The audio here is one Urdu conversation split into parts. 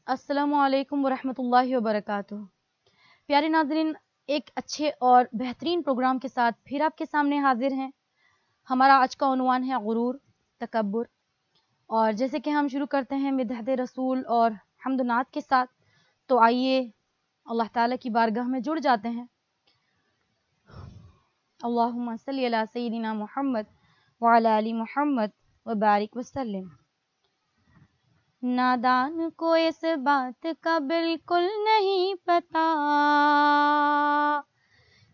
السلام علیکم ورحمۃ اللہ وبرکاتہ۔ پیارے ناظرین، ایک اچھے اور بہترین پروگرام کے ساتھ پھر آپ کے سامنے حاضر ہیں۔ ہمارا آج کا عنوان ہے غرور، تکبر، اور جیسے کہ ہم شروع کرتے ہیں مدحت رسول اور حمد و نعت کے ساتھ، تو آئیے اللہ تعالیٰ کی بارگاہ میں جڑ جاتے ہیں۔ اللہم صلی علی سیدنا محمد وعلی آل محمد وبارک وسلم۔ نادان کو اس بات کا بالکل نہیں پتا،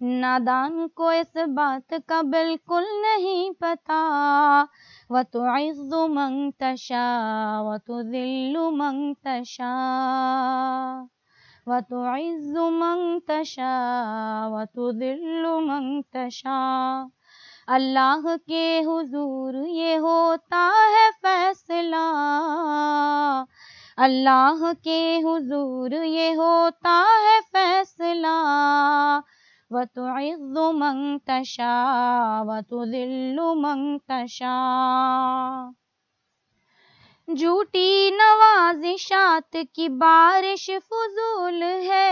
نادان کو اس بات کا بالکل نہیں پتا، وَتُعِزُّ مَن تَشَاءُ وَتُذِلُّ مَن تَشَاءُ، وَتُعِزُّ مَن تَشَاءُ وَتُذِلُّ مَن تَشَاءُ۔ اللہ کے حضور یہ ہوتا ہے فیصلہ، اللہ کے حضور یہ ہوتا ہے فیصلہ، وَتُعِزُّ مَن تَشَاءُ وَتُذِلُّ مَن تَشَاءُ۔ جھوٹی نوازشات کی بارش فضول ہے،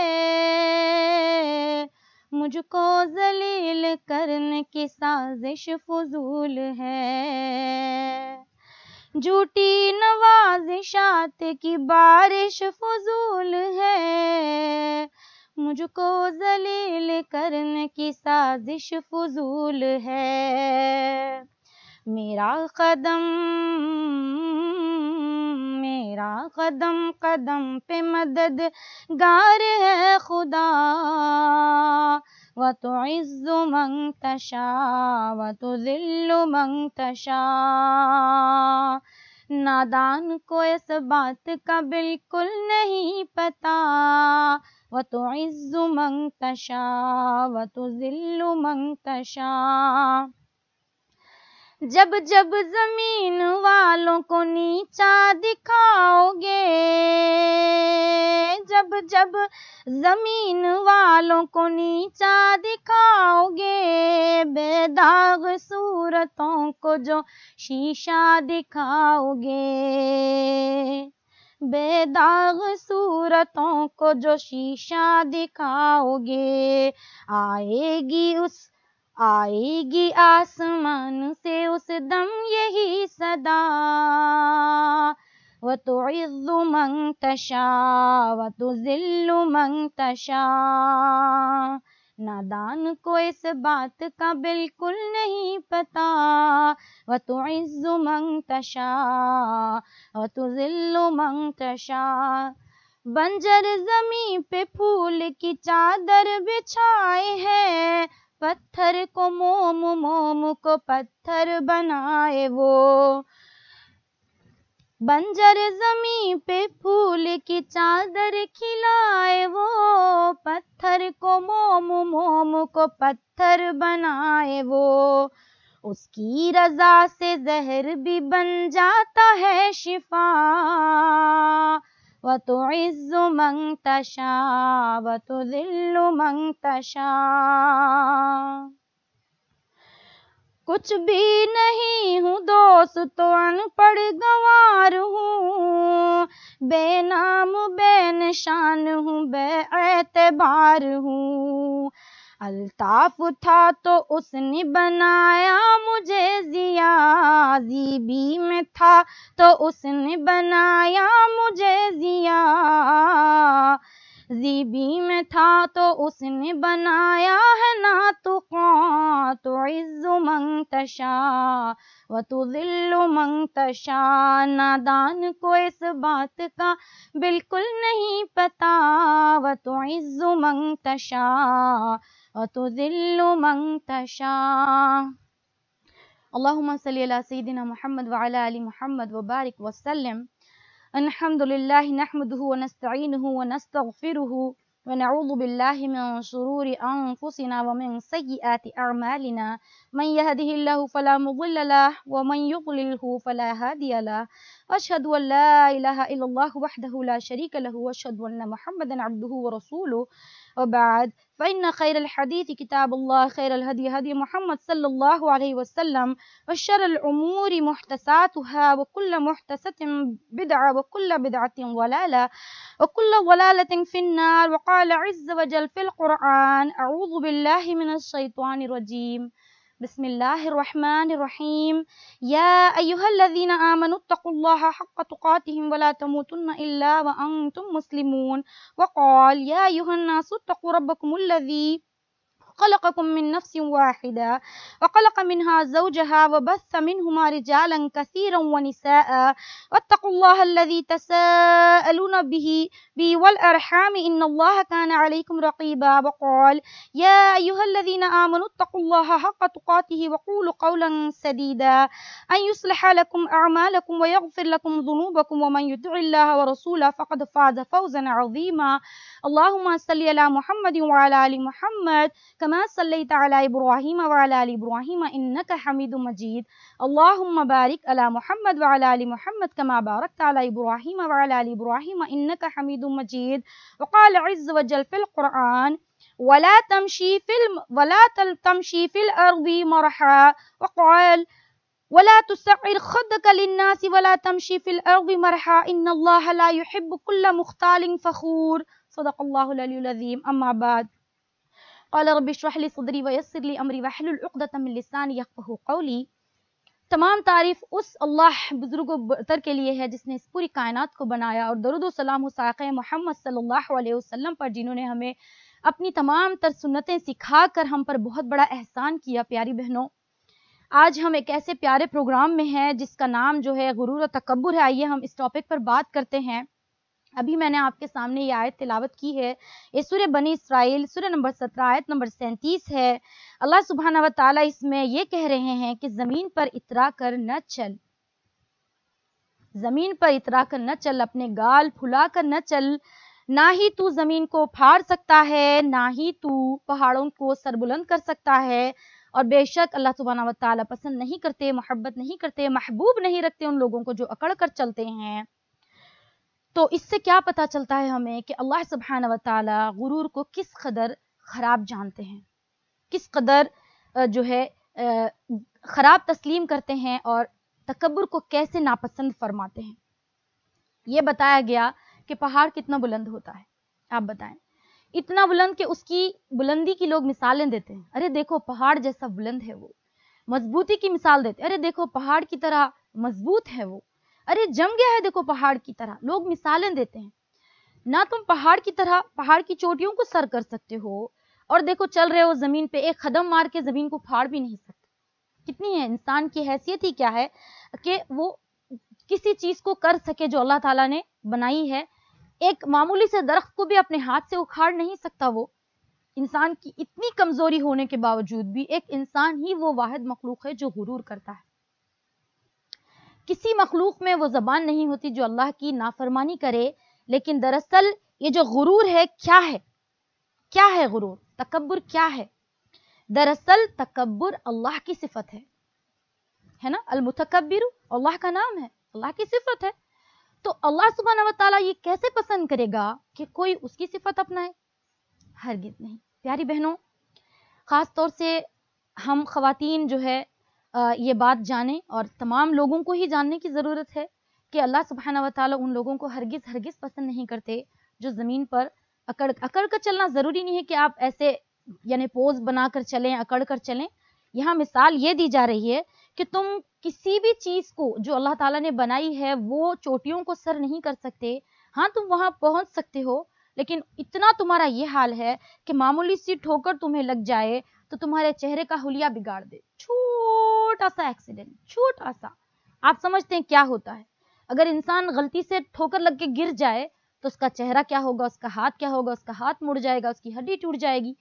مجھ کو ذلیل کرنے کی سازش فضول ہے، جھوٹی نوازشات کی بارش فضول ہے، مجھ کو ذلیل کرنے کی سازش فضول ہے۔ میرا قدم قدم پہ مددگار ہے خدا، وَتُعِزُّ مَن تَشَاءُ وَتُذِلُّ مَن تَشَاءُ۔ نادان کو اس بات کا بالکل نہیں پتا، وَتُعِزُّ مَن تَشَاءُ وَتُذِلُّ مَن تَشَاءُ۔ جب جب زمین والوں کو نیچا دکھاؤ گے، جب جب زمین والوں کو نیچا دکھاؤ گے، بے داغ صورتوں کو جو شیشہ دکھاؤ گے، بے داغ صورتوں کو جو شیشہ دکھاؤ گے، آئے گی آسمان سے اس دم یہی صدا، وَتُعِزُّ مَن تَشَاءُ وَتُذِلُّ مَن تَشَاءُ۔ نادان کو اس بات کا بالکل نہیں پتا، وَتُعِزُّ مَن تَشَاءُ وَتُذِلُّ مَن تَشَاءُ۔ بنجر زمیں پہ پھول کی چادر بچھائے ہے، پتھر کو موم کو پتھر بنائے وہ، بنجر زمیں پہ پھول کی چادر کھلائے وہ، پتھر کو موم کو پتھر بنائے وہ، اس کی رضا سے زہر بھی بن جاتا ہے شفا، وَتُعِزُّ مَن تَشَاءُ وَتُذِلُّ مَن تَشَاءُ۔ کچھ بھی نہیں ہوں دوست، ان پڑھ گنوار ہوں، بے نام بے نشان ہوں، بے اعتبار ہوں، الطاف تھا تو اس نے بنایا مجھے ضیا، زیبی میں تھا تو اس نے بنایا مجھے ضیا، زیبی میں تھا تو اس نے بنایا ہے ناطقاں، تُعِزُّ مَن تَشَاءُ وَتُذِلُّ مَن تَشَاءُ۔ نادان کو اس بات کا بالکل نہیں پتا، وَتُعِزُّ مَن تَشَاءُ وَتُذِلُّ مَن تَشَاءُ۔ اللہم صلی علی سیدنا محمد وعلی آل محمد وبارک وسلم۔ الحمد للہ نحمدہ ونستعینہ ونستغفرہ ونعوذ باللہ من شرور انفسنا ومن سیئات اعمالنا، من یہدہ اللہ فلا مضل لہ ومن یضللہ فلا ہادی لہ، اشہد ان لا الہ الا اللہ وحدہ لا شریک لہ، واشہد ان محمدا عبدہ ورسولہ، وبعد فإن خير الحديث كتاب الله خير الهدي هدي محمد صلى الله عليه وسلم وشر الأمور محدثاتها وكل محدثة بدعة وكل بدعة ضلالة وكل ضلالة في النار. وقال عز وجل في القرآن أعوذ بالله من الشيطان الرجيم بسم الله الرحمن الرحيم يا أيها الذين آمنوا اتقوا الله حق تقاته ولا تموتن إلا وأنتم مسلمون. وقال يا أيها الناس اتقوا ربكم الذي خلقكم من نفس واحدة وخلق منها زوجها وبث منهما رجالا كثيرا ونساء واتقوا الله الذي تساءلون به والأرحام إن الله كان عليكم رقيبا. وقال يا أيها الذين آمنوا اتقوا الله حق تقاته وقولوا قولا سديدا أن يصلح لكم أعمالكم ويغفر لكم ذنوبكم ومن يطع الله ورسوله فقد فاز فوزا عظيما. اللهم صل على محمد وعلى آل محمد كما صليت على إبراهيم وعلى آل إبراهيم إنك حميد مجيد. اللهم بارك على محمد وعلى آل محمد كما باركت على إبراهيم وعلى آل إبراهيم إنك حميد مجيد. وقال عز وجل في القرآن ولا تمشي في الأرض مرحا. وقال ولا تسعر خدك للناس ولا تمشي في الأرض مرحا إن الله لا يحب كل مختال فخور. صدق الله العلي العظيم. أما بعد قال رب اشرح لي صدری ویسر لی امری واحلل عقدۃ من لسانی یفقہوا قولی. تمام تعریف اس اللہ بزرگ و برتر کے لیے ہے جس نے اس پوری کائنات کو بنایا، اور درود و سلام و ساقہ محمد صلی اللہ علیہ وسلم پر جنہوں نے ہمیں اپنی تمام تر سنتیں سکھا کر ہم پر بہت بڑا احسان کیا. پیاری بہنوں، آج ہم ایک ایسے پیارے پروگرام میں ہیں جس کا نام جو ہے غرور و تکبر ہے. آئیے ہم اس ٹاپک پر بات کرتے ہیں. ابھی میں نے آپ کے سامنے یہ آیت تلاوت کی ہے، یہ سورہ بنی اسرائیل سورہ نمبر 17 آیت نمبر 37 ہے. اللہ سبحانہ و تعالیٰ اس میں یہ کہہ رہے ہیں کہ زمین پر اترا کر نہ چل، زمین پر اترا کر نہ چل، اپنے گال پھلا کر نہ چل. نہ ہی تو زمین کو پھاڑ سکتا ہے، نہ ہی تو پہاڑوں کو سربلند کر سکتا ہے. اور بے شک اللہ سبحانہ و تعالیٰ پسند نہیں کرتے، محبت نہیں کرتے، محبوب نہیں رکھتے ان لوگوں کو جو اکڑ کر چلتے ہیں. تو اس سے کیا پتہ چلتا ہے ہمیں کہ اللہ سبحانہ و تعالیٰ غرور کو کس قدر خراب جانتے ہیں، کس قدر جو ہے خراب تسلیم کرتے ہیں، اور تکبر کو کیسے ناپسند فرماتے ہیں. یہ بتایا گیا کہ پہاڑ کتنا بلند ہوتا ہے. آپ بتائیں، اتنا بلند کہ اس کی بلندی کی لوگ مثالیں دیتے ہیں. ارے دیکھو پہاڑ جیسا بلند ہے وہ. مضبوطی کی مثال دیتے، ارے دیکھو پہاڑ کی طرح مضبوط ہے وہ. ارے جم گیا ہے دیکھو پہاڑ کی طرح. لوگ مثالیں دیتے ہیں. نہ تم پہاڑ کی طرح پہاڑ کی چوٹیوں کو سر کر سکتے ہو، اور دیکھو چل رہے ہو زمین پہ، ایک قدم مار کے زمین کو پھاڑ بھی نہیں سکتے. کتنی ہے انسان کی حیثیت ہی کیا ہے کہ وہ کسی چیز کو کر سکے جو اللہ تعالیٰ نے بنائی ہے. ایک معمولی سے درخت کو بھی اپنے ہاتھ سے اکھاڑ نہیں سکتا. وہ انسان کی اتنی کمزوری ہونے کے باوجود بھی ایک انسان ہی وہ واحد مخلوق ہے جو غرور کرتا ہے. کسی مخلوق میں وہ زبان نہیں ہوتی جو اللہ کی نافرمانی کرے. لیکن دراصل یہ جو غرور ہے کیا ہے؟ کیا ہے غرور؟ تکبر کیا ہے؟ دراصل تکبر اللہ کی صفت ہے نا. المتکبر اللہ کا نام ہے، اللہ کی صفت ہے. تو اللہ سبحانہ و تعالیٰ یہ کیسے پسند کرے گا کہ کوئی اس کی صفت اپنائے؟ ہرگز نہیں. پیاری بہنوں، خاص طور سے ہم خواتین جو ہے یہ بات جانیں، اور تمام لوگوں کو ہی جاننے کی ضرورت ہے کہ اللہ سبحانہ و تعالیٰ ان لوگوں کو ہرگز پسند نہیں کرتے جو زمین پر اکڑ کر چلنا. ضروری نہیں ہے کہ آپ ایسے یعنی پوز بنا کر چلیں، اکڑ کر چلیں. یہاں مثال یہ دی جا رہی ہے کہ تم کسی بھی چیز کو جو اللہ تعالیٰ نے بنائی ہے وہ چوٹیوں کو سر نہیں کر سکتے. ہاں تم وہاں پہنچ سکتے ہو، لیکن اتنا تمہارا یہ حال ہے کہ معمولی سی ٹھوکر تمہیں لگ جائے تو تمہارے چہرے کا حلیہ بگاڑ دے. چھوٹا سا ایکسیڈنٹ، چھوٹا سا. آپ سمجھتے ہیں کیا ہوتا ہے؟ اگر انسان غلطی سے ٹھوکر لگ کے گر جائے تو اس کا چہرہ کیا ہوگا، اس کا ہاتھ کیا ہوگا، اس کا ہاتھ مڑ جائے گا، اس کی ہڈی ٹوٹ جائے گی.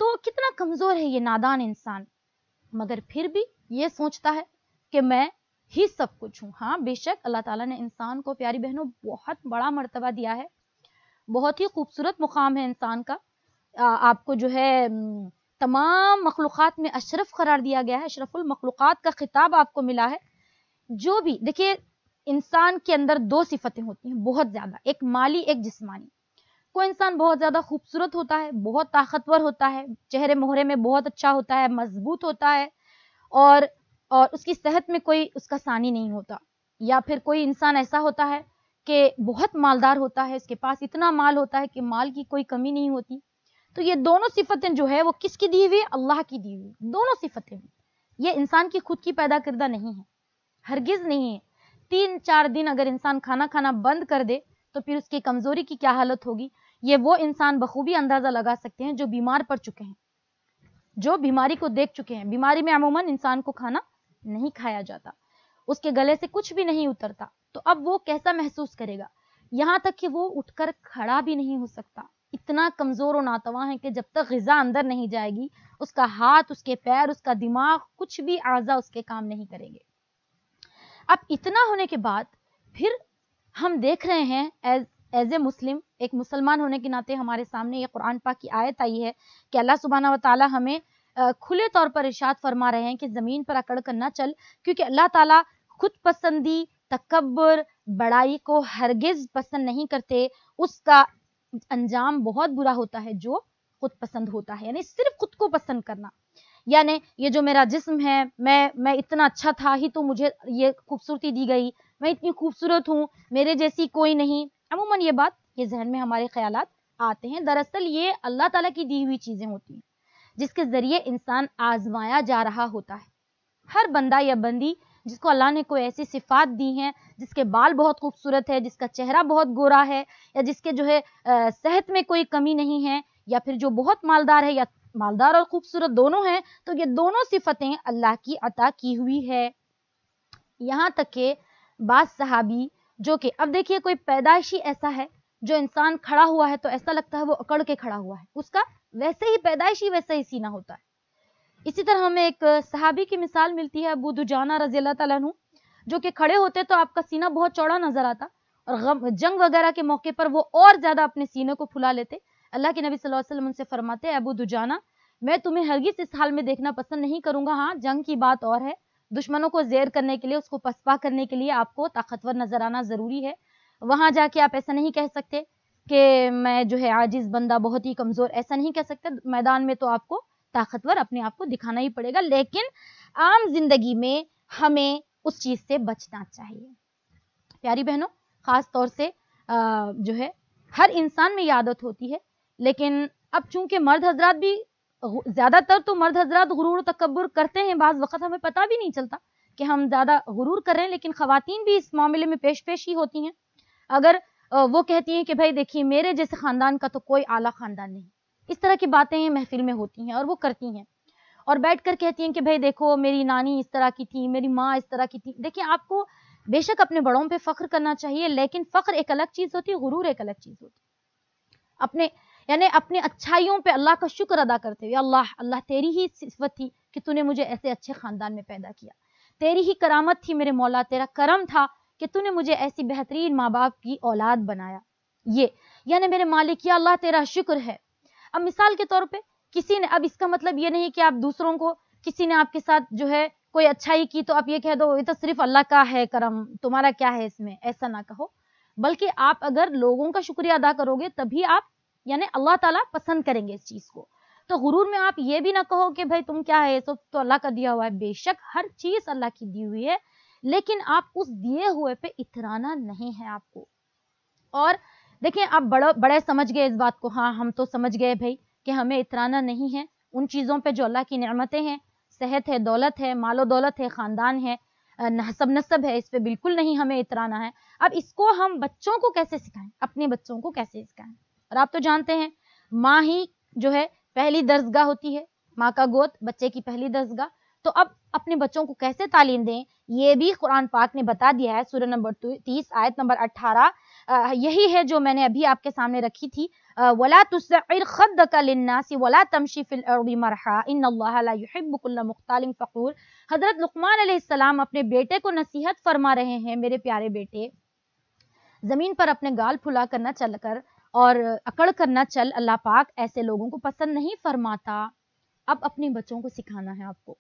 تو کتنا کمزور ہے یہ نادان انسان، مگر پھر بھی یہ سوچتا ہے کہ میں ہی سب کچھ ہوں. ہاں بے شک اللہ تعالیٰ نے انسان کو پیاری بہنوں بہت بڑا مرتبہ دیا ہے، بہت ہی خوبصورت مقام ہے انسان کا. آپ کو جو ہے تمام مخلوقات میں اشرف قرار دیا گیا ہے، اشرف المخلوقات کا خطاب آپ کو ملا ہے. جو بھی دیکھیے انسان کے اندر دو صفتیں ہوتی ہیں بہت زیادہ، ایک مالی ایک جسمانی. کوئی انسان بہت زیادہ خوبصورت ہوتا ہے، بہت طاقتور ہوتا ہے، چہرے مہرے میں بہت اچھا ہوتا ہے، مضبوط ہوتا ہے، اور اس کی صحت میں کوئی اس کا ثانی نہیں ہوتا. یا پھر کوئی انسان ایسا ہوتا ہے کہ بہت مالدار ہوتا ہے، اس کے پاس اتنا مال ہوتا ہے کہ مال کی کوئی کمی نہیں ہوتی. تو یہ دونوں صفتیں جو ہے وہ کس کی دی ہوئی؟ اللہ کی دی ہوئی دونوں صفتیں. یہ انسان کی خود کی پیدا کردہ نہیں ہے، ہرگز نہیں ہے. 3-4 دن اگر انسان کھانا کھانا بند کر دے تو پھر اس کی کمزوری کی کیا حالت ہوگی، یہ وہ انسان بخوبی اندازہ لگا سکتے ہیں جو بیمار پڑ چکے ہیں، جو بیماری کو دیکھ چکے ہیں. بیماری میں عموماً انسان کو کھانا نہیں کھایا جاتا، اس کے گلے سے کچھ بھی نہیں اترتا، تو اب وہ کیسا محسوس کرے گا؟ یہاں تک کہ وہ اٹھ کر کھڑا بھی نہیں ہو سکتا، اتنا کمزور و ناتواں ہے کہ جب تک غذا اندر نہیں جائے گی اس کا ہاتھ، اس کے پیر، اس کا دماغ، کچھ بھی اعضاء اس کے کام نہیں کریں گے. اب اتنا ہونے کے بعد پھر ہم دیکھ رہے ہیں ایز اے مسلم، ایک مسلمان ہونے کے ناطے ہمارے سامنے یہ قرآن پاک کی آیت آئی ہے کہ اللہ سبحانہ و تعالی ہمیں کھلے طور پر ارشاد فرما رہے ہیں کہ زمین پر اکڑ کر نہ چل، کیونکہ اللہ تعالیٰ خود پسندی، تکبر، بڑائی کو ہرگز پسند نہیں کرتے. اس کا انجام بہت برا ہوتا ہے جو خود پسند ہوتا ہے، یعنی صرف خود کو پسند کرنا. یعنی یہ جو میرا جسم ہے، میں اتنا اچھا تھا ہی تو مجھے یہ خوبصورتی دی گئی، میں اتنی خوبصورت ہوں، میرے جیسی کوئی نہیں. عموماً یہ ذہن میں ہمارے خیالات آتے ہیں. دراصل یہ اللہ تعالیٰ کی دی ہوئی چیزیں ہوتی ہیں جس کے ذریعے انسان آزمایا جا رہا ہوتا ہے. ہر بندہ یا بندی جس کو اللہ نے کوئی ایسی صفات دی ہیں، جس کے بال بہت خوبصورت ہے، جس کا چہرہ بہت گورا ہے، یا جس کے جو ہے صحت میں کوئی کمی نہیں ہے، یا پھر جو بہت مالدار ہے، یا مالدار اور خوبصورت دونوں ہیں، تو یہ دونوں صفتیں اللہ کی عطا کی ہوئی ہے. یہاں تک کہ بعض صحابی جو کہ اب دیکھیے کوئی پیدائشی ایسا ہے جو انسان کھڑا ہوا ہے تو ایسا لگتا ہے وہ اکڑ کے کھڑا ہوا ہے، اس کا ویسے ہی پیدائشی ویسے ہی سینہ ہوتا ہے. اسی طرح ہمیں ایک صحابی کی مثال ملتی ہے، ابو دجانہ رضی اللہ تعالیٰ عنہ، جو کہ کھڑے ہوتے تو آپ کا سینہ بہت چوڑا نظر آتا، اور جنگ وغیرہ کے موقع پر وہ اور زیادہ اپنے سینے کو پھلا لیتے. اللہ کے نبی صلی اللہ علیہ وسلم ان سے فرماتے، ابو دجانہ میں تمہیں ہرگز اس حال میں دیکھنا پسند نہیں کروں گا. ہاں، جنگ کی بات اور ہے، دشمنوں کو زیر کرنے کے لیے، اس کو پسپا کرنے کے لیے آپ کو طاقتور نظر آنا ضروری ہے. وہاں جا کے آپ ایسا نہیں کہہ سکتے کہ میں جو ہے عاجز بندہ، بہت ہی کمزور، ایسا نہیں کہہ سکتے. میدان میں تو آپ کو طاقتور اپنے آپ کو دکھانا ہی پڑے گا، لیکن عام زندگی میں ہمیں اس چیز سے بچنا چاہیے. پیاری بہنوں، خاص طور سے جو ہے ہر انسان میں یہ عادت ہوتی ہے، لیکن اب چونکہ مرد حضرات بھی زیادہ تر تو مرد حضرات غرور و تکبر کرتے ہیں، بعض وقت ہمیں پتہ بھی نہیں چلتا کہ ہم زیادہ غرور کر رہے ہیں، لیکن خواتین بھی اس معاملے میں پیش ہی ہوتی ہیں. اگر وہ کہتی ہیں کہ بھائی دیکھیے میرے جیسے خاندان کا تو کوئی اعلیٰ خاندان نہیں، اس طرح کی باتیں محفل میں ہوتی ہیں اور وہ کرتی ہیں، اور بیٹھ کر کہتی ہیں کہ بھائی دیکھو میری نانی اس طرح کی تھی، میری ماں اس طرح کی تھی. دیکھیں، آپ کو بے شک اپنے بڑوں پہ فخر کرنا چاہیے، لیکن فخر ایک الگ چیز ہوتی ہے، غرور ایک الگ چیز ہوتی ہے. اپنے اچھائیوں پہ اللہ کا شکر ادا کرتے ہوئے، اللہ تیری ہی صفت تھی کہ تو نے مجھے ایسے اچھے خاندان میں پیدا کیا، تیری ہی کرامت تھی میرے مولا، تیرا کرم تھا کہ تو نے مجھے ایسی بہترین ماں باپ کی اولاد بنایا. یعنی میرے مالک، یا اللہ تیرا شکر ہے. اب مثال کے طور پہ کسی نے، اب اس کا مطلب یہ نہیں کہ آپ دوسروں کو، کسی نے آپ کے ساتھ جو ہے کوئی اچھائی کی تو آپ یہ کہہ دو یہ تو صرف اللہ کا ہے کرم، تمہارا کیا ہے اس میں، ایسا نہ کہو. بلکہ آپ اگر لوگوں کا شکریہ ادا کرو گے تبھی آپ، یعنی اللہ تعالیٰ پسند کریں گے اس چیز کو. تو غرور میں آپ یہ بھی نہ کہو کہ بھائی تم کیا ہے، سب تو اللہ کا دیا ہوا ہے. بے شک ہر چیز اللہ کی دی ہوئی ہے، لیکن آپ اس دیے ہوئے پہ اترانا نہیں ہے آپ کو. اور دیکھیں، آپ بڑے سمجھ گئے اس بات کو، ہاں ہم تو سمجھ گئے بھائی کہ ہمیں اترانا نہیں ہے ان چیزوں پہ جو اللہ کی نعمتیں ہیں، صحت ہے، دولت ہے، مال و دولت ہے، خاندان ہے، نسب ہے، اس پہ بالکل نہیں ہمیں اترانا ہے. اب اس کو ہم بچوں کو کیسے سکھائیں، اپنے بچوں کو کیسے سکھائیں؟ اور آپ تو جانتے ہیں ماں ہی جو ہے پہلی درسگاہ ہوتی ہے، ماں کا گود بچے کی پہلی درسگاہ. تو اب اپنے بچوں کو کیسے تعلیم دیں، یہ بھی قرآن پاک نے بتا دیا ہے. سورہ نمبر 30 آیت نمبر 18 یہی ہے جو میں نے ابھی آپ کے سامنے رکھی تھی. وَلَا تُسَعِّرْ خَدَّكَ لِلنَّاسِ وَلَا تَمْشِ فِي الْأَرْضِ مَرْحًا إِنَّ اللَّهَ لَا يُحِبُّ كُلَّ مُخْتَالٍ فَخُورٍ. حضرت لقمان علیہ السلام اپنے بیٹے کو نصیحت فرما رہے ہیں، میرے پیارے بیٹے، زمین پر اپنے گال پھلا کر نہ چل کر اور اکڑ کر نہ چل، اللہ پاک ایسے لوگوں کو پسند نہیں فرماتا. اب اپنے بچوں کو سکھانا ہے، آپ کو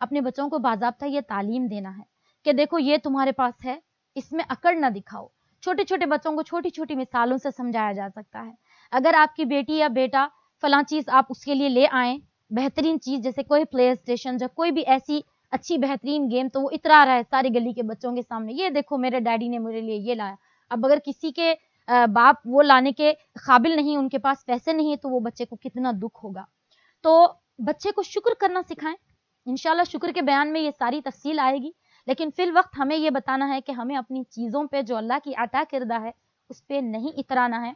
اپنے بچوں کو باضابطہ یہ تعلیم دینا ہے کہ دیکھو یہ تمہارے پاس ہے، اس میں اکڑ نہ دکھاؤ. چھوٹے چھوٹے بچوں کو چھوٹی چھوٹی مثالوں سے سمجھایا جا سکتا ہے. اگر آپ کی بیٹی یا بیٹا فلاں چیز آپ اس کے لیے لے آئیں، بہترین چیز جیسے کوئی پلے اسٹیشن یا کوئی بھی ایسی اچھی بہترین گیم، تو وہ اترا رہا ہے ساری گلی کے بچوں کے سامنے، یہ دیکھو میرے ڈیڈی نے میرے لیے یہ لایا. اب اگر کسی کے باپ وہ لانے کے قابل نہیں، ان کے پاس پیسے نہیں، تو وہ بچے کو کتنا دکھ ہوگا. تو بچے کو شکر کرنا سکھائیں. انشاءاللہ شکر کے بیان میں یہ ساری تفصیل آئے گی، لیکن فی الوقت ہمیں یہ بتانا ہے کہ ہمیں اپنی چیزوں پہ جو اللہ کی عطا کردہ ہے اس پہ نہیں اترانا ہے،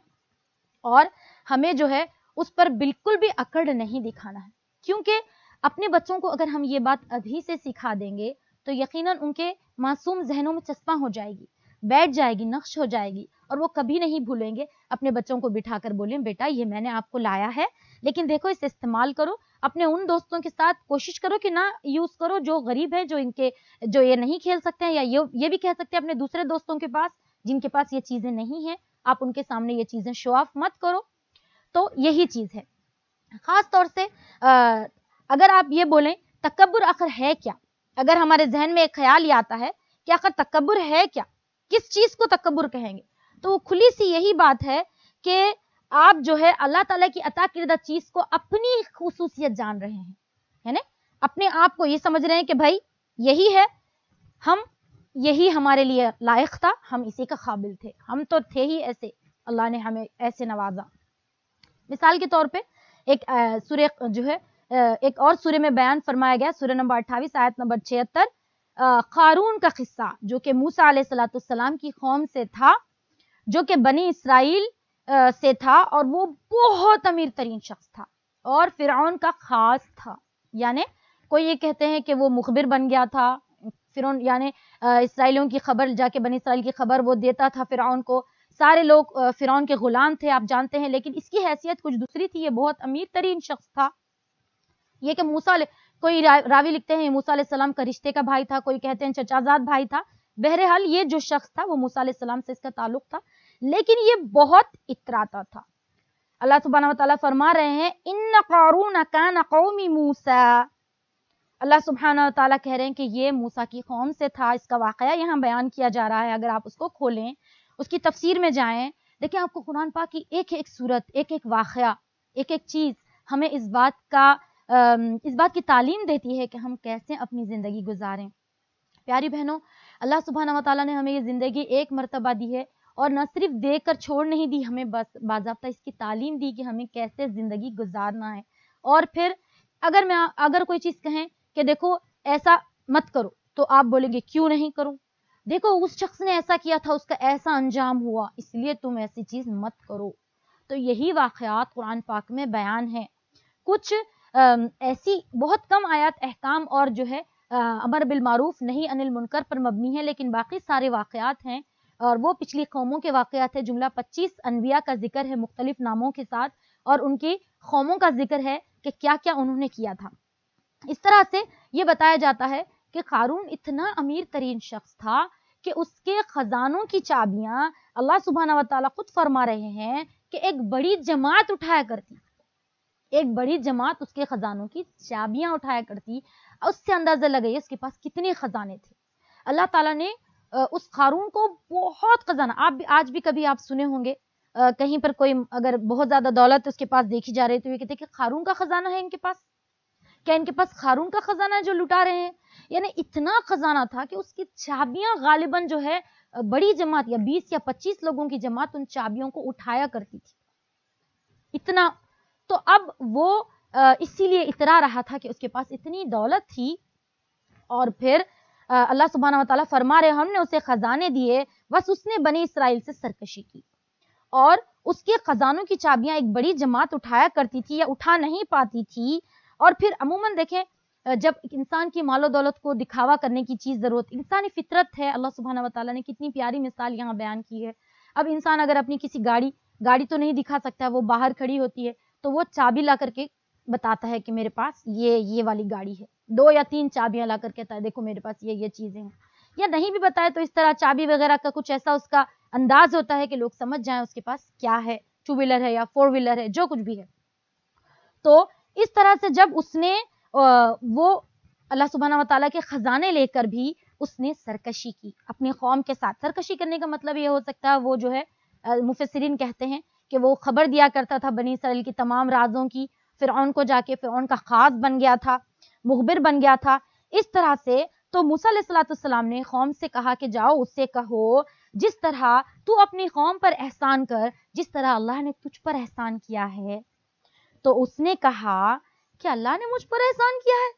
اور ہمیں جو ہے اس پر بالکل بھی اکڑ نہیں دکھانا ہے. کیونکہ اپنے بچوں کو اگر ہم یہ بات ابھی سے سکھا دیں گے تو یقیناً ان کے معصوم ذہنوں میں چسپاں ہو جائے گی، بیٹھ جائے گی، نقش ہو جائے گی، اور وہ کبھی نہیں بھولیں گے. اپنے بچوں کو بٹھا کر بولیں بیٹا یہ میں نے آپ کو لایا ہے، لیکن دیکھو اسے استعمال کرو. اپنے ان دوستوں کے ساتھ کوشش کرو کہ نہ یوز کرو جو غریب ہے، جو یہ نہیں کھیل سکتے ہیں، یا یہ بھی کہہ سکتے ہیں اپنے دوسرے دوستوں کے پاس جن کے پاس یہ چیزیں نہیں ہیں، آپ ان کے سامنے یہ چیزیں شو آف مت کرو. تو یہی چیز ہے. خاص طور سے اگر آپ یہ بولیں تکبر آخر ہے کیا، اگر ہمارے ذہن میں ایک خیال یہ آتا ہے کہ آخر تکبر ہے کیا، کس چیز کو تکبر کہیں گے، تو وہ کھلی سی یہی بات ہے کہ آپ جو ہے اللہ تعالیٰ کی عطا کردہ چیز کو اپنی خصوصیت جان رہے ہیں، ہے نا، اپنے آپ کو یہ سمجھ رہے ہیں کہ بھائی یہی ہے، یہی ہمارے لیے لائق تھا، ہم اسی کا قابل تھے، ہم تو تھے ہی ایسے، اللہ نے ہمیں ایسے نوازا. مثال کے طور پہ ایک سورہ جو ہے ایک اور سورہ میں بیان فرمایا گیا، سورہ نمبر 28 آیت نمبر 76، قارون کا قصہ جو کہ موسیٰ علیہ السلام کی قوم سے تھا، جو کہ بنی اسرائیل سے تھا، اور وہ بہت امیر ترین شخص تھا اور فرعون کا خاص تھا. یعنی کوئی یہ کہتے ہیں کہ وہ مخبر بن گیا تھا فرعون، یعنی اسرائیلیوں کی خبر، جا کے بنی اسرائیل کی خبر وہ دیتا تھا فرعون کو. سارے لوگ فرعون کے غلام تھے آپ جانتے ہیں، لیکن اس کی حیثیت کچھ دوسری تھی، یہ بہت امیر ترین شخص تھا. یہ کہ کوئی راوی لکھتے ہیں موسیٰ علیہ السلام کا رشتے کا بھائی تھا، کوئی کہتے ہیں چچا زاد بھائی تھا. بہرحال یہ جو شخص تھا وہ موسیٰ علیہ السلام سے اس کا تعلق تھا، لیکن یہ بہت اتراتا تھا. اللہ سبحانہ وتعالیٰ فرما رہے ہیں ان قارون کان قوم موسیٰ، اللہ سبحانہ وتعالیٰ کہہ رہے ہیں کہ یہ موسیٰ کی قوم سے تھا. اس کا واقعہ یہاں بیان کیا جا رہا ہے، اگر آپ اس کو کھولیں، اس کی تفسیر میں جائیں، دیکھیں آپ کو قرآن پاک کی ایک ایک صورت، ایک ایک واقعہ، ایک ایک چیز ہمیں اس بات کی تعلیم دیتی ہے کہ ہم کیسے اپنی زندگی گزاریں. پیاری بہنوں، اللہ سبحانہ وتعالیٰ نے ہمیں یہ زندگی ایک مرتبہ دی ہے، اور نہ صرف دیکھ کر چھوڑ نہیں دی، ہمیں بس باضابطہ اس کی تعلیم دی کہ ہمیں کیسے زندگی گزارنا ہے. اور پھر اگر کوئی چیز کہیں کہ دیکھو ایسا مت کرو، تو آپ بولیں گے کیوں نہیں کروں، دیکھو اس شخص نے ایسا کیا تھا، اس کا ایسا انجام ہوا، اس لیے تم ایسی چیز مت کرو. تو یہی واقعات قرآن پاک میں بیان ہے. کچھ ایسی بہت کم آیات احکام اور جو ہے امر بالمعروف نہیں عن المنکر پر مبنی ہے، لیکن باقی سارے واقعات ہیں اور وہ پچھلی قوموں کے واقعات ہیں. جملہ 25 انبیاء کا ذکر ہے مختلف ناموں کے ساتھ، اور ان کی قوموں کا ذکر ہے کہ کیا کیا انہوں نے کیا تھا. اس طرح سے یہ بتایا جاتا ہے کہ قارون اتنا امیر ترین شخص تھا کہ اس کے خزانوں کی چابیاں اللہ سبحانہ وتعالیٰ خود فرما رہے ہیں کہ ایک بڑی جماعت اٹھایا کرتی، ایک بڑی جماعت اس کے خزانوں کی چابیاں اٹھایا کرتی. اس سے اندازہ لگائیے اس کے پاس کتنے خزانے تھے. اللہ تعالیٰ نے اس قارون کو بہت خزانہ، آپ آج بھی کبھی آپ سنے ہوں گے کہیں پر کوئی اگر بہت زیادہ دولت اس کے پاس دیکھی جا رہی تو یہ کہتے ہیں کہ قارون کا خزانہ ہے ان کے پاس، کیا ان کے پاس قارون کا خزانہ ہے جو لٹا رہے ہیں. یعنی اتنا خزانہ تھا کہ اس کی چابیاں غالباً جو ہے بڑی جماعت یا 20 یا 25 لوگوں کی جماعت ان چابیوں کو اٹھایا کرتی تھی. اتنا تو اب وہ اسی لیے اترا رہا تھا کہ اس کے پاس اتنی دولت تھی. اور پھر اللہ سبحانہ وتعالیٰ فرما رہے ہم نے اسے خزانے دیے، بس اس نے بنی اسرائیل سے سرکشی کی، اور اس کے خزانوں کی چابیاں ایک بڑی جماعت اٹھایا کرتی تھی یا اٹھا نہیں پاتی تھی. اور پھر عموماً دیکھیں جب انسان کی مال و دولت کو دکھاوا کرنے کی چیز ضرورت، انسانی فطرت ہے، اللہ سبحانہ وتعالیٰ نے کتنی پیاری مثال یہاں بیان کی ہے. اب انسان اگر اپنی کسی گاڑی تو نہیں دکھا سکتا، وہ باہر کھڑی ہوتی ہے تو وہ چابی لا کر کے بتاتا ہے کہ میرے پاس یہ والی گاڑی ہے، 2 یا 3 چابیاں لا کر کہتا ہے دیکھو میرے پاس یہ چیزیں ہیں. یا نہیں بھی بتائے تو اس طرح چابی وغیرہ کا کچھ ایسا اس کا انداز ہوتا ہے کہ لوگ سمجھ جائیں اس کے پاس کیا ہے، 2 ویلر ہے یا 4 ویلر ہے، جو کچھ بھی ہے. تو اس طرح سے جب اس نے وہ اللہ سبحانہ وتعالیٰ کے خزانے لے کر بھی اس نے سرکشی کی اپنی قوم کے ساتھ. سرکشی کرنے کا مطلب یہ ہو سکتا ہے وہ جو ہے مفسرین کہتے ہیں کہ وہ خبر دیا کرتا تھا بنی اسرائیل کی تمام رازوں کی، فرعون کو جا کے فرعون کا خاص بن گیا تھا، مخبر بن گیا تھا. اس طرح سے تو موسیٰ علیہ السلام نے قوم سے کہا کہ جاؤ اس سے کہو جس طرح تو اپنی قوم پر احسان کر جس طرح اللہ نے تجھ پر احسان کیا ہے. تو اس نے کہا کہ اللہ نے مجھ پر احسان کیا ہے،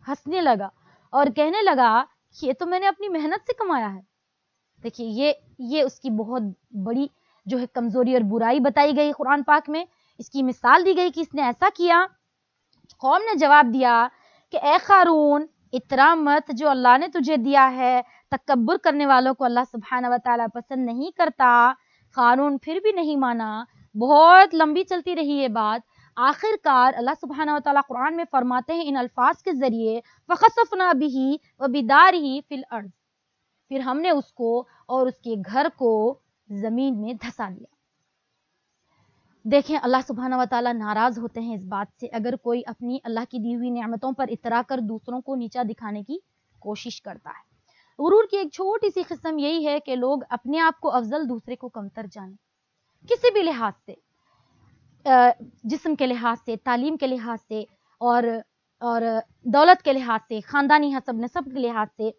ہنسنے لگا اور کہنے لگا یہ تو میں نے اپنی محنت سے کمایا ہے. دیکھیے یہ اس کی بہت بڑی جو ہے کمزوری اور برائی بتائی گئی قرآن پاک میں. اس کی مثال دی گئی کہ اس نے ایسا کیا. قوم نے جواب دیا کہ اے قارون اترا مت، جو اللہ نے تجھے دیا ہے تکبر کرنے والوں کو اللہ سبحانہ و تعالیٰ پسند نہیں کرتا. قارون پھر بھی نہیں مانا، بہت لمبی چلتی رہی یہ بات. آخر کار اللہ سبحانہ و تعالیٰ قرآن میں فرماتے ہیں ان الفاظ کے ذریعے فَخَسَفْنَا بِهِ وَبِدَارِهِ فِي الْأَرْضِ، پھر ہم نے اس کو اور اس کے گھر کو زمین میں دھسا دیا. دیکھیں اللہ سبحانہ و تعالیٰ ناراض ہوتے ہیں اس بات سے اگر کوئی اپنی اللہ کی دی ہوئی نعمتوں پر اترا کر دوسروں کو نیچا دکھانے کی کوشش کرتا ہے. غرور کی ایک چھوٹی سی قسم یہی ہے کہ لوگ اپنے آپ کو افضل دوسرے کو کمتر جانیں، کسی بھی لحاظ سے، جسم کے لحاظ سے، تعلیم کے لحاظ سے، اور دولت کے لحاظ سے، خاندانی حسب نسب کے لحاظ سے.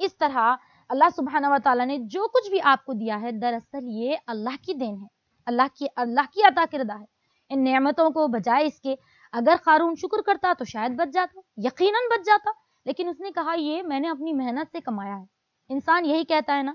اس طرح اللہ سبحانہ و تعالیٰ نے جو کچھ بھی آپ کو دیا ہے دراصل یہ اللہ کی دین ہے، اللہ کی عطا کردہ ہے. ان نعمتوں کو بجائے اس کے اگر قارون شکر کرتا تو شاید بچ جاتا، یقیناً بچ جاتا، لیکن اس نے کہا یہ میں نے اپنی محنت سے کمایا ہے. انسان یہی کہتا ہے نا.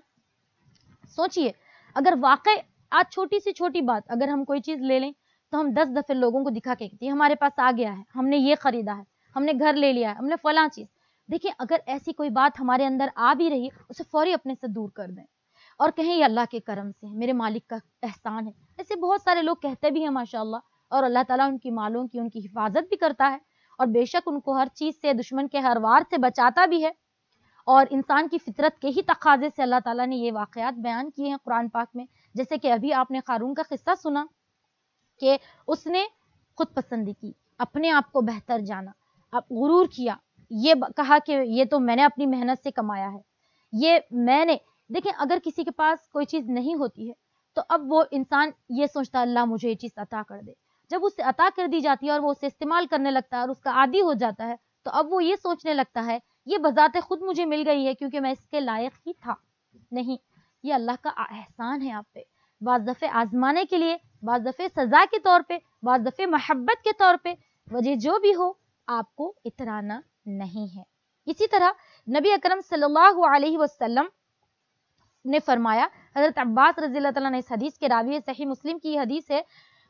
سوچئے اگر واقع آج چھوٹی سی چھوٹی بات اگر ہم کوئی چیز لے لیں تو ہم 10 دفعے لوگوں کو دکھا کے کہتے ہیں ہمارے پاس آ گیا ہے، ہم نے یہ خریدا ہے، ہم نے گھر لے لیا ہے، ہم نے فلاں چیز. دیکھیں اگر ایسی کوئی بات ہمارے اندر آ بھی رہی اسے فوری اپنے سے دور کر دیں اور کہیں یہ اللہ کے کرم سے ہے، میرے مالک کا احسان ہے. ایسے بہت سارے لوگ کہتے بھی ہیں ماشاءاللہ، اور اللہ تعالیٰ ان کی مالوں کی ان کی حفاظت بھی کرتا ہے اور بے شک ان کو ہر چیز سے دشمن کے ہر وار سے بچاتا بھی ہے. اور انسان کی فطرت کے ہی تقاضے سے اللہ تعالیٰ نے یہ واقعات بیان کیے ہیں قرآن پاک میں. جیسے کہ ابھی آپ نے قارون کا قصہ سنا کہ اس نے خود پسندی کی، اپنے آپ کو بہتر جانا، اب غرور کیا، یہ کہا کہ یہ تو میں نے اپنی محنت سے کمایا ہے، یہ میں نے. دیکھیں اگر کسی کے پاس کوئی چیز نہیں ہوتی ہے تو اب وہ انسان یہ سوچتا اللہ مجھے یہ چیز عطا کر دے. جب اسے عطا کر دی جاتی ہے اور وہ اسے استعمال کرنے لگتا ہے اور اس کا عادی ہو جاتا ہے تو اب وہ یہ سوچنے لگتا ہے یہ بذات خود مجھے مل گئی ہے کیونکہ میں اس کے لائق ہی تھا. نہیں، یہ اللہ کا احسان ہے آپ پہ، بعض دفعے آزمانے کے لیے، بعض دفعے سزا کے طور پہ، بعض دفعے محبت کے طور پہ. وجہ جو بھی ہو آپ کو اترانا نہیں ہے. اسی طرح نبی اکرم صلی اللہ علیہ وسلم نے فرمایا، حضرت عباس رضی اللہ تعالیٰ نے اس حدیث کے راوی ہے، صحیح مسلم کی یہ حدیث ہے،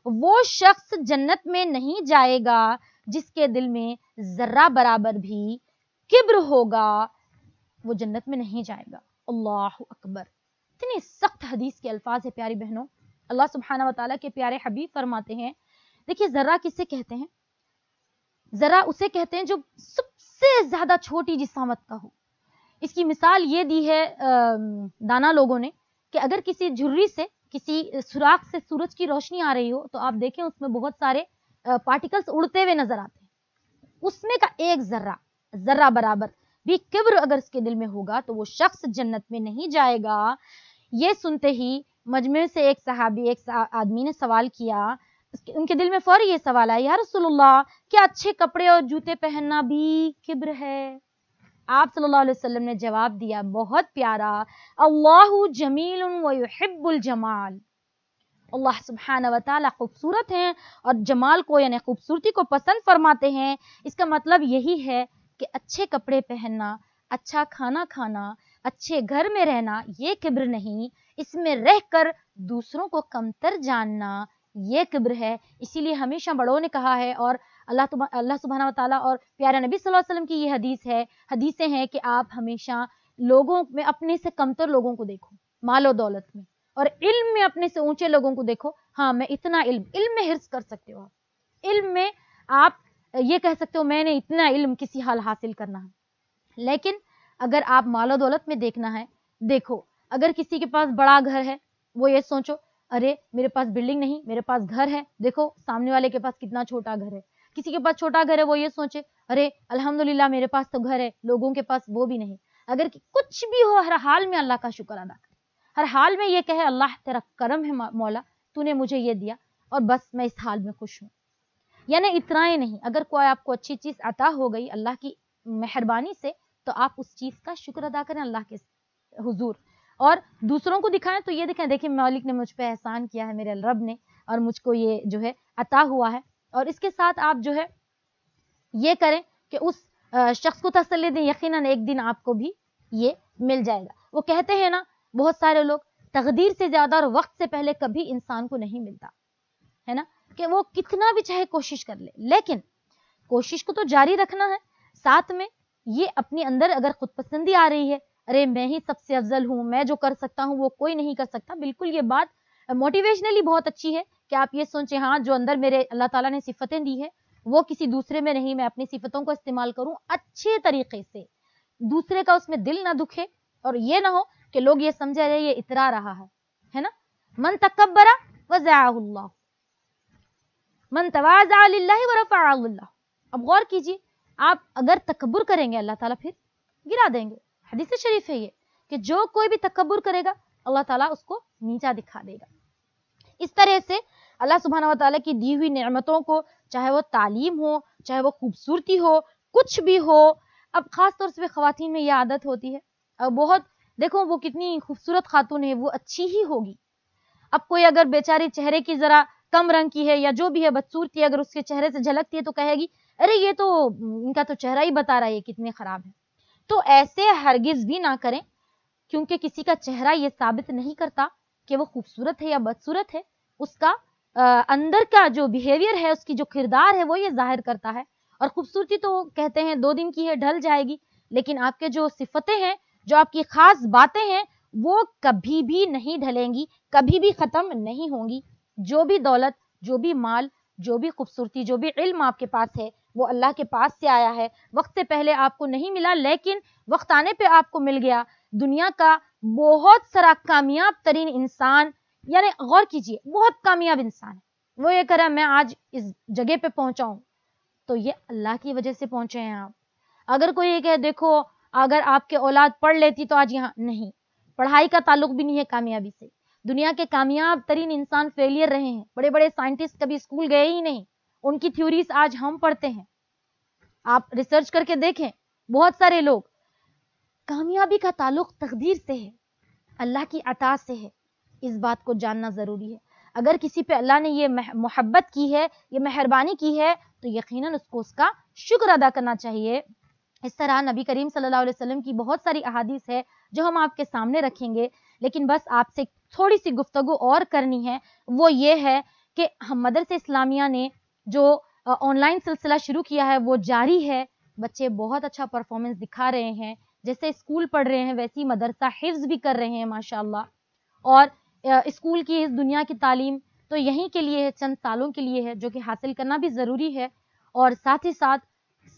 وہ شخص جنت میں نہیں جائے گا جس کے دل میں ذرہ برابر بھی کبر ہوگا، وہ جنت میں نہیں جائے گا. اللہ اکبر، اتنی سخت حدیث کے الفاظ ہے پیاری بہنوں. اللہ سبحانہ و تعالیٰ کے پیارے حبیب فرماتے ہیں، دیکھیے ذرہ کسے کہتے ہیں؟ ذرہ اسے کہتے ہیں جو سب سے زیادہ چھوٹی جسامت کا ہو. اس کی مثال یہ دی ہے دانا لوگوں نے کہ اگر کسی جھری سے، کسی سوراخ سے سورج کی روشنی آ رہی ہو تو آپ دیکھیں اس میں بہت سارے پارٹیکلز اڑتے ہوئے نظر آتے ہیں. اس میں کا ایک ذرہ برابر بھی کبر اگر اس کے دل میں ہوگا تو وہ شخص جنت میں نہیں جائے گا. یہ سنتے ہی مجمع سے ایک صحابی، ایک آدمی نے سوال کیا، ان کے دل میں فوری یہ سوال آیا، یا رسول اللہ کیا اچھے کپڑے اور جوتے پہننا بھی کبر ہے؟ آپ صلی اللہ علیہ وسلم نے جواب دیا بہت پیارا، اللہ جمیل و یحب الجمال. اللہ سبحانہ و تعالیٰ خوبصورت ہیں اور جمال کو یعنی خوبصورتی کو پسند فرماتے ہیں. اس کا مطلب یہی ہے کہ اچھے کپڑے پہننا، اچھا کھانا کھانا، اچھے گھر میں رہنا یہ کبر نہیں، اس میں رہ کر دوسروں کو کمتر جاننا یہ کبر ہے. اسی لیے ہمیشہ بڑوں نے کہا ہے، اور اللہ سبحانہ و تعالیٰ اور پیارے نبی صلی اللہ علیہ وسلم کی یہ حدیثیں ہیں کہ آپ ہمیشہ لوگوں میں اپنے سے کمتر لوگوں کو دیکھو، مال و دولت میں، اور علم میں اپنے سے اونچے لوگوں کو دیکھو. ہاں میں اتنا علم میں حرص کر سکتے ہو، علم میں آپ یہ کہہ سکتے ہو میں نے اتنا علم کسی حال حاصل کرنا ہے. لیکن اگر آپ مال و دولت میں دیکھنا ہے، دیکھو اگر کسی کے پاس بڑا گھر ہے وہ یہ سوچو ارے میرے پاس بلڈنگ نہیں، میرے پاس گھر ہے، دیکھو سامنے والے کے پاس کتنا چھوٹا گھر ہے. کسی کے پاس چھوٹا گھر ہے وہ یہ سوچے ارے الحمدللہ میرے پاس تو گھر ہے، لوگوں کے پاس وہ بھی نہیں. اگر کچھ بھی ہو ہر حال میں اللہ کا شکر ادا کر، ہر حال میں یہ کہے اللہ تیرا کرم ہے مولا، تو نے مجھے یہ دیا اور بس میں اس حال میں خوش ہوں. یعنی اترائیں نہیں. اگر کوئی آپ کو اچھی چیز عطا ہو گئی اللہ کی مہربانی سے تو آپ اس چیز کا شکر ادا کریں اللہ کے حضور, اور دوسروں کو دکھائیں تو یہ دکھائیں دیکھیں مالک نے مجھ پہ احسان کیا ہے, میرے رب نے, اور مجھ کو یہ جو ہے عطا ہوا ہے. اور اس کے ساتھ آپ جو ہے یہ کریں کہ اس شخص کو تسلی دیں, یقیناً ایک دن آپ کو بھی یہ مل جائے گا. وہ کہتے ہیں نا بہت سارے لوگ, تقدیر سے زیادہ اور وقت سے پہلے کبھی انسان کو نہیں ملتا ہے نا, کہ وہ کتنا بھی چاہے کوشش کر لے, لیکن کوشش کو تو جاری رکھنا ہے. ساتھ میں یہ اپنے اندر اگر خود پسندی آ رہی ہے, ارے میں ہی سب سے افضل ہوں, میں جو کر سکتا ہوں وہ کوئی نہیں کر سکتا, بالکل یہ بات موٹیویشنلی بہت اچھی ہے کہ آپ یہ سوچیں ہاں جو اندر میرے اللہ تعالیٰ نے صفتیں دی ہے وہ کسی دوسرے میں نہیں, میں اپنی صفتوں کو استعمال کروں اچھے طریقے سے, دوسرے کا اس میں دل نہ دکھے, اور یہ نہ ہو کہ لوگ یہ سمجھے رہے یہ اترا رہا ہے نا. من تکبر وضعہ اللہ, من تواضع للہ ورفعہ اللہ. اب غور کیجیے, آپ اگر تکبر کریں گے اللہ تعالیٰ پھر گرا دیں گے. حدیث شریف ہے یہ کہ جو کوئی بھی تکبر کرے گا اللہ تعالیٰ اس کو نیچا دکھا دے گا. اس طرح سے اللہ سبحانہ و تعالیٰ کی دی ہوئی نعمتوں کو, چاہے وہ تعلیم ہو, چاہے وہ خوبصورتی ہو, کچھ بھی ہو. اب خاص طور سے خواتین میں یہ عادت ہوتی ہے, اب بہت دیکھو وہ کتنی خوبصورت خاتون ہے وہ اچھی ہی ہوگی. اب کوئی اگر بیچاری چہرے کی ذرا کم رنگ کی ہے یا جو بھی ہے بدصورتی, اگر اس کے چہرے سے جھلکتی ہے تو کہے گی ارے یہ تو ان کا تو چہرہ ہی بتا رہا ہے یہ کتنے خراب ہے. تو ایسے ہرگز بھی نہ کریں, کیونکہ کسی کا چہرہ یہ ثابت نہیں کرتا کہ وہ خوبصورت ہے یا بدصورت ہے. اس کا اندر کا جو بیہیویئر ہے, اس کی جو کردار ہے وہ یہ ظاہر کرتا ہے. اور خوبصورتی تو کہتے ہیں 2 دن کی ہے, ڈھل جائے گی, لیکن آپ کے جو صفتیں ہیں, جو آپ کی خاص باتیں ہیں, وہ کبھی بھی نہیں ڈھلیں گی, کبھی بھی ختم نہیں ہوں گی. جو بھی دولت, جو بھی مال, جو بھی خوبصورتی, جو بھی علم آپ کے پاس ہے وہ اللہ کے پاس سے آیا ہے. وقت سے پہلے آپ کو نہیں ملا, لیکن وقت آنے پہ آپ کو مل گیا. دنیا کا بہت سارا کامیاب ترین انسان, یعنی غور کیجئے بہت کامیاب انسان ہے, وہ یہ کرا میں آج اس جگہ پہ پہنچا ہوں تو یہ اللہ کی وجہ سے پہنچے ہیں آپ. اگر کوئی یہ کہ دیکھو اگر آپ کے اولاد پڑھ لیتی تو آج یہاں نہیں, پڑھائی کا تعلق بھی نہیں ہے کامیابی سے. دنیا کے کامیاب ترین انسان فیلئر رہے ہیں, بڑے بڑے سائنٹسٹ کبھی اسکول گئے ہی نہیں, ان کی تھیوریز آج ہم پڑھتے ہیں. آپ ریسرچ کر کے دیکھیں, بہت سارے لوگ. کامیابی کا تعلق تقدیر سے ہے, اللہ کی عطا سے ہے, اس بات کو جاننا ضروری ہے. اگر کسی پہ اللہ نے یہ محبت کی ہے, یہ مہربانی کی ہے, تو یقیناً اس کو اس کا شکر ادا کرنا چاہیے. اس طرح نبی کریم صلی اللہ علیہ وسلم کی بہت ساری احادیث ہے جو ہم آپ کے سامنے رکھیں گے, لیکن بس آپ سے تھوڑی سی گفتگو اور کرنی ہے. وہ یہ ہے کہ ہم مدرسہ اسلامیہ نے جو آن لائن سلسلہ شروع کیا ہے وہ جاری ہے. بچے بہت اچھا پرفارمنس دکھا رہے ہیں, جیسے اسکول پڑھ رہے ہیں ویسی مدرسہ حفظ بھی کر رہے ہیں ماشاءاللہ. اور اسکول کی اس دنیا کی تعلیم تو یہیں کے لیے ہے, چند سالوں کے لیے ہے, جو کہ حاصل کرنا بھی ضروری ہے. اور ساتھ ہی ساتھ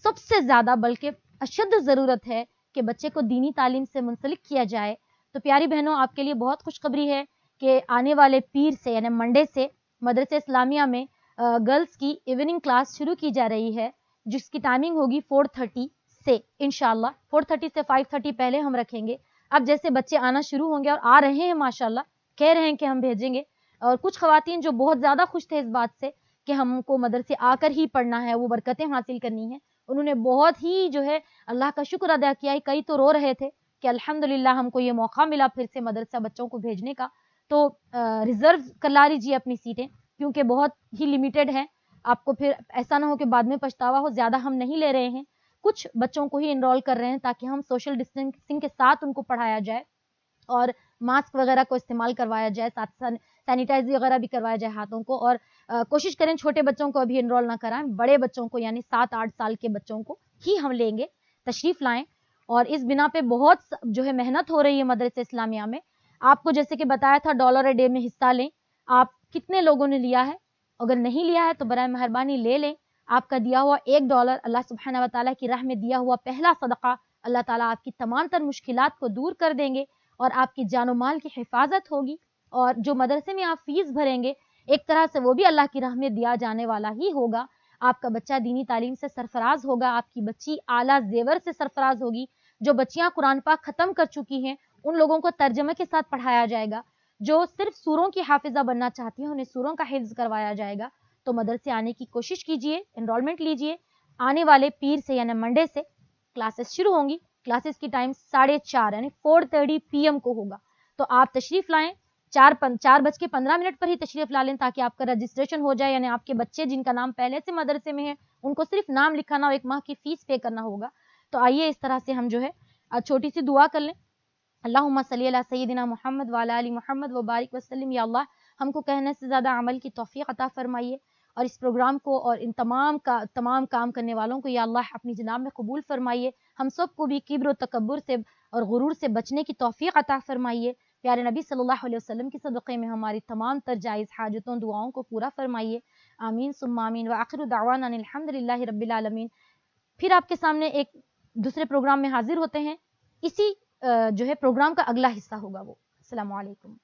سب سے زیادہ بلکہ اشد ضرورت ہے کہ بچے کو دینی تعلیم سے منسلک کیا جائے. تو پیاری بہنوں, آپ کے لیے بہت خوشخبری ہے کہ آنے والے پیر سے یعنی منڈے سے مدرسہ اسلامیہ میں گرلز کی ایوننگ کلاس شروع کی جا رہی ہے, جس کی ٹائمنگ ہوگی 4:30 سے انشاءاللہ. 4:30 سے 5:30 پہلے ہم رکھیں گے. اب جیسے بچے آنا شروع ہوں گے اور آ رہے ہیں ماشاءاللہ, کہہ رہے ہیں کہ ہم بھیجیں گے. اور کچھ خواتین جو بہت زیادہ خوش تھے اس بات سے کہ ہم کو مدرسے آ کر ہی پڑھنا ہے, وہ برکتیں حاصل کرنی ہیں, انہوں نے بہت ہی جو ہے اللہ کا شکر ادا کیا ہے. کئی تو رو رہے تھے کہ الحمدللہ ہم کو یہ موقع ملا پھر سے مدرسہ بچوں کو بھیجنے کا. تو ریزرو کرلا لیجیے اپنی سیٹیں, کیونکہ بہت ہی لیمیٹڈ ہیں. آپ کو پھر ایسا نہ ہو کہ بعد میں پچھتاوا ہو. زیادہ ہم نہیں لے رہے ہیں, کچھ بچوں کو ہی انرول کر رہے ہیں تاکہ ہم سوشل ڈسٹینسنگ کے ساتھ ان کو پڑھایا جائے اور ماسک وغیرہ کو استعمال کروایا جائے, ساتھ سینیٹائز وغیرہ بھی کروایا جائے ہاتھوں کو. اور کوشش کریں چھوٹے بچوں کو ابھی انرول نہ کرائیں, بڑے بچوں کو یعنی 7-8 سال کے بچوں کو ہی ہم لیں گے, تشریف لائیں. اور اس بنا پہ بہت جو ہے محنت ہو رہی ہے مدرسہ اسلامیہ میں. آپ کو جیسے کہ بتایا تھا $1 ڈے میں حصہ لیں. آپ کتنے لوگوں نے لیا ہے؟ اگر نہیں لیا ہے تو برائے مہربانی لے لیں. آپ کا دیا ہوا $1 اللہ سبحانہ و تعالیٰ کی راہ میں دیا ہوا پہلا صدقہ, اللہ تعالیٰ آپ کی تمام تر مشکلات کو دور کر دیں گے اور آپ کی جان و مال کی حفاظت ہوگی. اور جو مدرسے میں آپ فیس بھریں گے ایک طرح سے وہ بھی اللہ کی راہ میں دیا جانے والا ہی ہوگا. آپ کا بچہ دینی تعلیم سے سرفراز ہوگا, آپ کی بچی اعلیٰ زیور سے سرفراز ہوگی. جو بچیاں قرآن پاک ختم کر چکی ہیں ان لوگوں کو ترجمے کے ساتھ پڑھایا جائے گا. جو صرف سوروں کی حافظہ بننا چاہتی ہیں انہیں سوروں کا حفظ کروایا جائے گا، تو مدرسے آنے کی کوشش کیجئے، انرولمنٹ لیجئے. آنے والے پیر سے یعنی منڈے سے کلاسز شروع ہوں گی. کلاسز کی ٹائم 4:30 یعنی 4:30 PM کو ہوگا. تو آپ تشریف لائیں، 4:15 پر ہی تشریف لا لیں تاکہ آپ کا رجسٹریشن ہو جائے. یعنی آپ کے بچے جن کا نام پہلے سے مدرسے میں ہے ان کو صرف نام لکھانا اور 1 ماہ کی فیس پے کرنا ہوگا. تو آئیے اس طرح سے ہم جو ہے چھوٹی سی دعا کر لیں. اللہم صلی علی سیدنا محمد وعلی آل محمد وبارک وسلم. یا اللہ ہم کو کہنے سے زیادہ عمل کی توفیق عطا فرمائیے، اور اس پروگرام کو اور ان تمام کام کرنے والوں کو یا اللہ اپنی جناب میں قبول فرمائیے. ہم سب کو بھی کبر و تکبر سے اور غرور سے بچنے کی توفیق عطا فرمائیے. پیارے نبی صلی اللہ علیہ وسلم کی صدقے میں ہماری تمام تر جائز حاجتوں دعاؤں کو پورا فرمائیے. آمین ثم آمین. وآخر دعوانا ان الحمدللہ رب العالمین. پھر آپ کے سامنے ایک دوسرے پروگرام میں حاضر ہوتے ہیں. اسی جو ہے پروگرام کا اگلا حصہ ہوگا وہ. السلام علیکم.